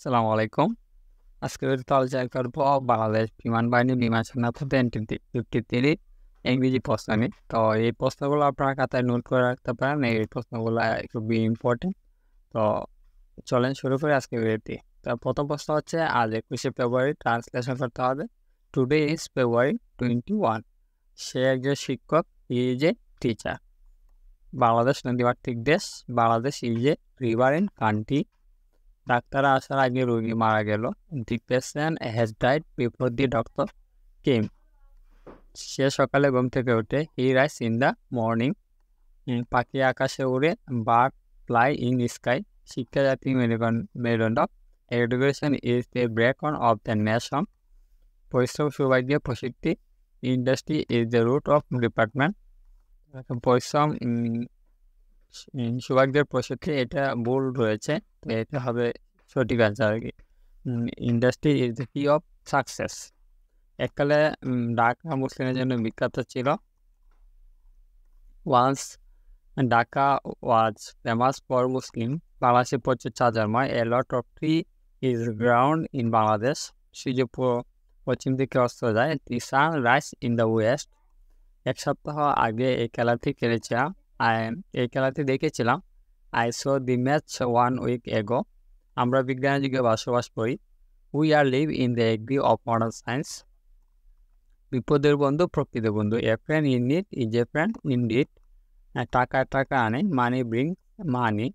আসসালামু আলাইকুম। আজকে ভিডিওতে আলোচনা করব বাংলাদেশ বিমান বাহিনী বিমান সেনা পদে এনটিপি 53 ইংরেজি প্রশ্ন নিয়ে। তো এই প্রশ্নগুলো আপনারা খাতায় নোট করে রাখতে পারেন। এই প্রশ্নগুলো খুবই ইম্পর্টেন্ট। তো চলেন শুরু করি আজকে ভিডিওটি। তো প্রথম প্রশ্ন হচ্ছে আজ 21শে ফেব্রুয়ারি ট্রান্সলেশন করতে হবে। টুডে ইজ ফেব্রুয়ারি 21। সে একজন শিক্ষক, he is a teacher. Bangladesh নদীমাতৃক দেশ, Bangladesh is a riverine country. Doctor আসার আগে রোগী মারা গেল। The patient has died before the doctor came. সে সকালে ঘুম থেকে ওঠে। He rise in the morning. পাখি আকাশে উড়ে। Bird fly in sky. শিক্ষা জাতি মেরুদণ্ড। Education is the backbone of the nation. পরিশ্রম সৌভাগ্য প্রসিদ্ধি। Industry is the root of department. পরিশ্রম সৌভাগ্যের প্রসিদ্ধি, এটা ভুল রয়েছে, তো এটা হবে সঠিক আনসার আর কি। Industry is the key of success. এককালে ঢাকা মুসলিমের জন্য বিখ্যাত ছিল। Once Dhaka was famous for Muslim. বাংলাদেশে প্রচুর চাঁদাময়। A lot of tree is ground in Bangladesh. সূর্য পশ্চিম দিকে অস্ত যায়। The sun rise in the west. এক সপ্তাহ আগে এই খেলাটি খেলেছিলাম। এই খেলাটি দেখেছিলাম। I saw the match 1 week ago. আমরা বিজ্ঞানের যুগে বসবাস করি। We are live in the agri of modern science. বিপদের বন্ধু প্রকৃত বন্ধু। A friend in need is a friend indeed. টাকা আনে। মানি ব্রিং মানি।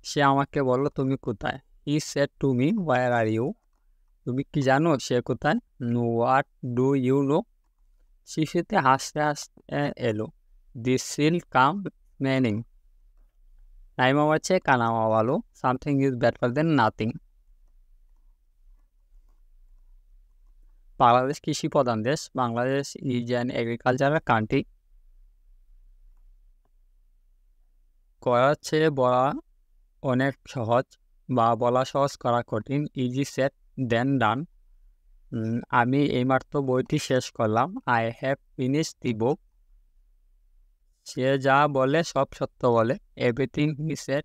সে আমাকে বলল তুমি কোথায়। He said to me where are you. তুমি কি জানো সে কোথায়। What do you know. শিশুতে হাসতে হাসতে এলো। This seal come meaning. নাইমা আছে কানামা ভালো। Something is better than nothing. Bangladesh কৃষি প্রধান দেশ। Bangladesh is an agricultural country. করার চেয়ে বলা অনেক সহজ, বা বলা সহজ করা কঠিন। ইজি সেট দেন ডান। আমি এইমাত্র বইটি শেষ করলাম। আই হ্যাভ ফিনিশ দি বুক। সে যা বলে সব সত্য বলে। Everything he said